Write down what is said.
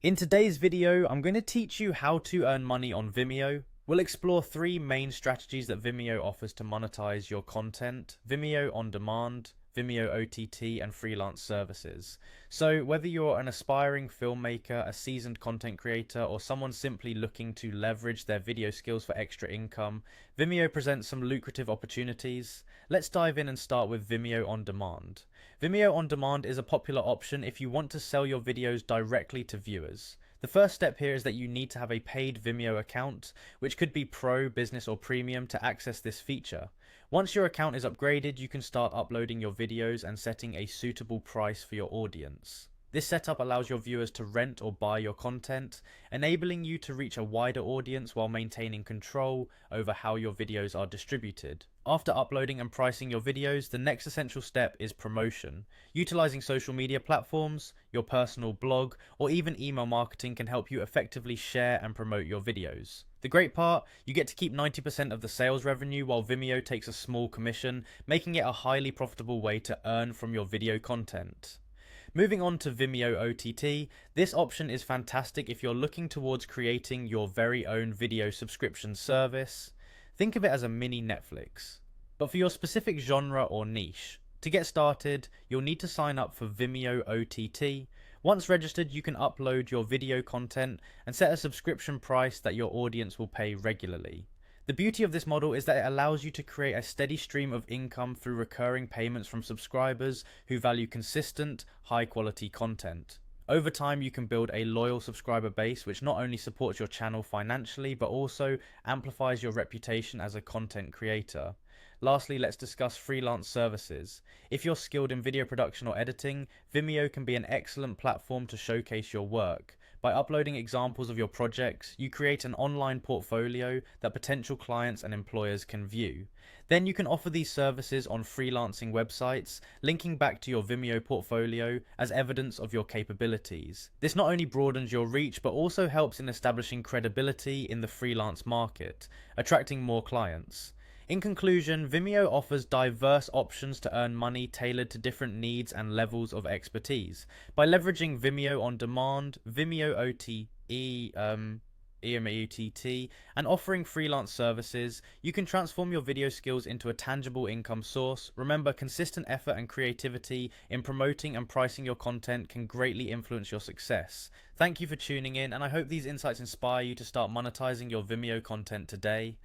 In today's video, I'm going to teach you how to earn money on Vimeo. We'll explore three main strategies that Vimeo offers to monetize your content: Vimeo On Demand, Vimeo OTT, and freelance services. So whether you're an aspiring filmmaker, a seasoned content creator, or someone simply looking to leverage their video skills for extra income, Vimeo presents some lucrative opportunities. Let's dive in and start with Vimeo On Demand. Vimeo On Demand is a popular option if you want to sell your videos directly to viewers. The first step here is that you need to have a paid Vimeo account, which could be Pro, Business, or Premium, to access this feature. Once your account is upgraded, you can start uploading your videos and setting a suitable price for your audience. This setup allows your viewers to rent or buy your content, enabling you to reach a wider audience while maintaining control over how your videos are distributed. After uploading and pricing your videos, the next essential step is promotion. Utilizing social media platforms, your personal blog, or even email marketing can help you effectively share and promote your videos. The great part, you get to keep 90% of the sales revenue while Vimeo takes a small commission, making it a highly profitable way to earn from your video content. Moving on to Vimeo OTT, this option is fantastic if you're looking towards creating your very own video subscription service. Think of it as a mini Netflix, but for your specific genre or niche. To get started, you'll need to sign up for Vimeo OTT. Once registered, you can upload your video content and set a subscription price that your audience will pay regularly. The beauty of this model is that it allows you to create a steady stream of income through recurring payments from subscribers who value consistent, high-quality content. Over time, you can build a loyal subscriber base which not only supports your channel financially, but also amplifies your reputation as a content creator. Lastly, let's discuss freelance services. If you're skilled in video production or editing, Vimeo can be an excellent platform to showcase your work. By uploading examples of your projects, you create an online portfolio that potential clients and employers can view. Then you can offer these services on freelancing websites, linking back to your Vimeo portfolio as evidence of your capabilities. This not only broadens your reach, but also helps in establishing credibility in the freelance market, attracting more clients. In conclusion, Vimeo offers diverse options to earn money tailored to different needs and levels of expertise. By leveraging Vimeo On Demand, Vimeo OTE, EMEUTT, and offering freelance services, you can transform your video skills into a tangible income source. Remember, consistent effort and creativity in promoting and pricing your content can greatly influence your success. Thank you for tuning in, and I hope these insights inspire you to start monetizing your Vimeo content today.